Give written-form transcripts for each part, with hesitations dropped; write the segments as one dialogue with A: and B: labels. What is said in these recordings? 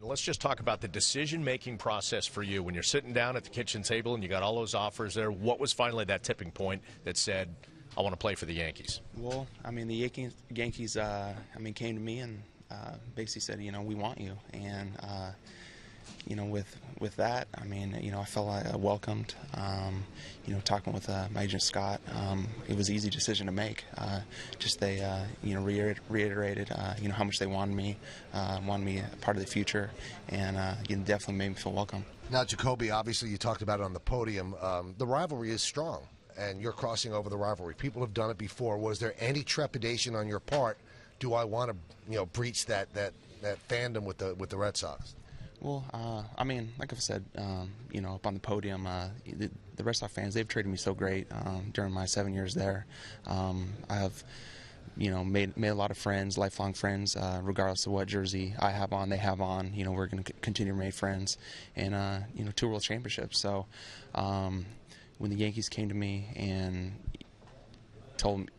A: Let's just talk about the decision-making process for you when you're sitting down at the kitchen table and you got all those offers there. What was finally that tipping point that said, I want to play for the Yankees?
B: Well, I mean, the Yankees came to me and basically said, we want you. And, with that, I felt welcomed. Talking with my agent Scott, it was an easy decision to make. They reiterated, how much they wanted me a part of the future, and definitely made me feel welcome.
C: Now, Jacoby, obviously you talked about it on the podium. The rivalry is strong, and you're crossing over the rivalry. People have done it before. Was there any trepidation on your part? Do I want to, breach that fandom with the Red Sox?
B: Well, like I've said, up on the podium, the Red Sox fans, they've treated me so great during my 7 years there. I have, made a lot of friends, lifelong friends, regardless of what jersey I have on, they have on. We're going to continue to make friends, and 2 World Championships. So when the Yankees came to me and told,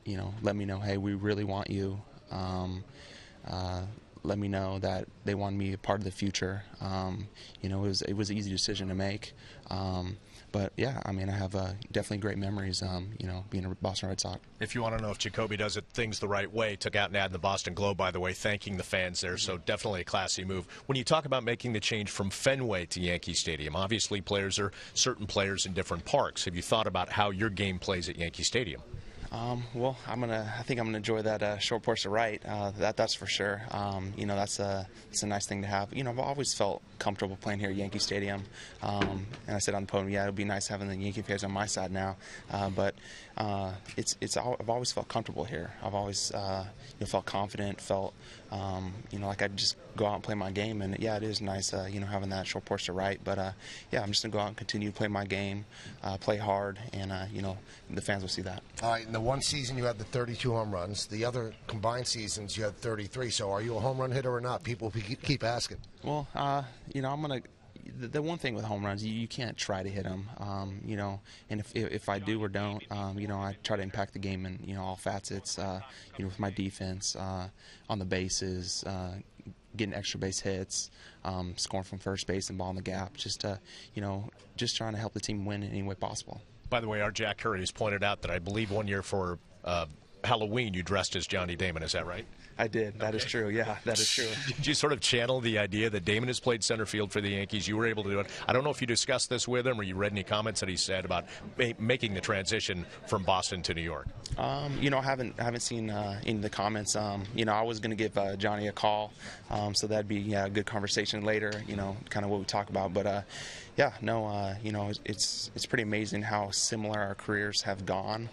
B: let me know, hey, we really want you. Let me know that they wanted me a part of the future. It was an easy decision to make. But yeah, I have definitely great memories, being a Boston Red Sox.
A: If you want to know if Jacoby does things the right way, took out an ad in the Boston Globe, by the way, thanking the fans there. So definitely a classy move. When you talk about making the change from Fenway to Yankee Stadium, obviously certain players in different parks. Have you thought about how your game plays at Yankee Stadium?
B: Well, I think I'm gonna enjoy that short porch to right. That's for sure. That's a nice thing to have. I've always felt comfortable playing here at Yankee Stadium. And I said on the podium, yeah, it'd be nice having the Yankee fans on my side now. But I've always felt comfortable here. I've always felt confident, felt like I just go out and play my game. And yeah, it is nice, having that short porch to right. But yeah, I'm just gonna go out and continue to play my game, play hard, and the fans will see that. All
C: right. In the one season you had the 32 home runs. The other combined seasons you had 33. So are you a home run hitter or not? People keep asking.
B: Well, I'm gonna. The one thing with home runs, you can't try to hit them, and if I do or don't, I try to impact the game in, all facets, with my defense, on the bases, getting extra base hits, scoring from first base and ball in the gap, just trying to help the team win in any way possible.
A: By the way, our Jack Curry has pointed out that I believe one year for Halloween you dressed as Johnny Damon. Is that right?
B: I did. That is true. Yeah, that is true.
A: Did you sort of channel the idea that Damon has played center field for the Yankees? You were able to do it. I don't know if you discussed this with him or you read any comments that he said about making the transition from Boston to New York.
B: I haven't seen any of the comments. I was going to give Johnny a call, so that'd be a good conversation later. Kind of what we talk about. But it's pretty amazing how similar our careers have gone.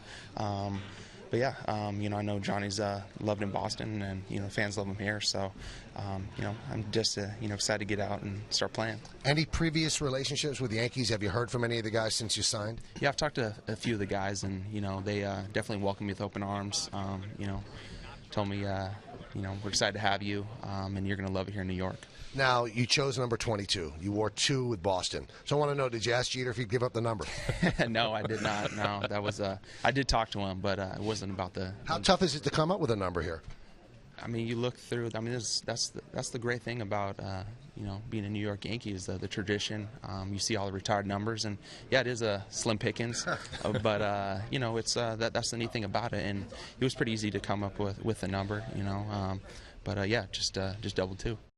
B: But yeah, I know Johnny's loved in Boston, and fans love him here. So, I'm just excited to get out and start playing.
C: Any previous relationships with the Yankees? Have you heard from any of the guys since you signed?
B: Yeah, I've talked to a few of the guys, and they definitely welcomed me with open arms. Told me, we're excited to have you, and you're going to love it here in New York.
C: Now, you chose number 22. You wore 2 with Boston. So I want to know, did you ask Jeter if he'd give up the number?
B: No, I did not. No, that was I did talk to him, but it wasn't about the.
C: How tough is it to come up with a number here?
B: You look through. That's the great thing about being a New York Yankee is the tradition. You see all the retired numbers, and yeah, it is a slim pickings, but it's that's the neat thing about it, and it was pretty easy to come up with the number. But yeah, just double 2.